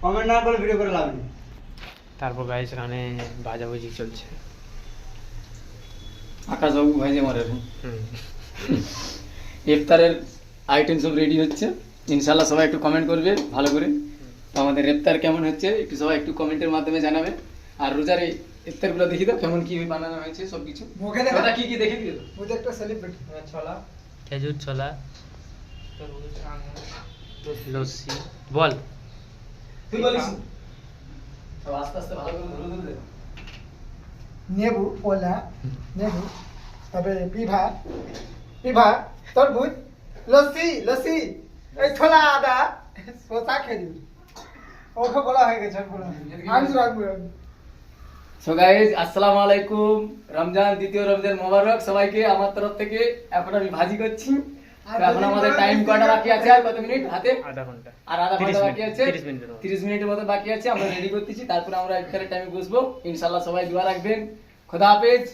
Comment না করে video করে লাভ নেই। তারপর গাইস এখানে ভাজাভুজি চলছে। আকাশবাবু ভাইজে মারে হুম। ইফতারের আইটেম সব রেডি হচ্ছে, ইনশাল্লাহ সবাই একটু কমেন্ট করবে ভালো করে। তো আমাদের ইফতার কেমন হচ্ছে একটু সবাই একটু কমেন্টের মাধ্যমে জানাবে। আর রোজার এই ইফতারগুলো দেখি দাও কেমন কি বানানো হয়েছে সব কিছু। মুখে দেখা ওটা কি কি দেখে দিও। মুঝে একটা সেলিব্রিটি ছলা খেজুর ছোলা, লস্যি, বল। তুই বলিস সব আস্তে আস্তে ভালো করে ধরে ধরে দে। নেবু কলা নেবু তারপরে পিভা তরমুজ লস্যি এই ছোলা আদা শসা খেজুর ওকে বলা হয়ে গেছে আঙ্গুর সো গাইস আসসালামু আলাইকুম, রমজান দ্বিতীয় রমজান মোবারক সবাইকে আমার তরফ থেকে। এখন আমি ভাজি করছি। তো এখন আমাদের টাইম কয়টা বাকি আছে, আর কত মিনিট হাতে? আধা ঘন্টা। আর আধা ঘন্টা বাকি আছে, 30 মিনিটের মতো। 30 মিনিটের মতো বাকি আছে। আমরা রেডি করতেছি, তারপর আমরা ইফতারের টাইমে বসবো। ইনশাআল্লাহ সবাই দোয়া রাখবেন। খোদা হাফেজ।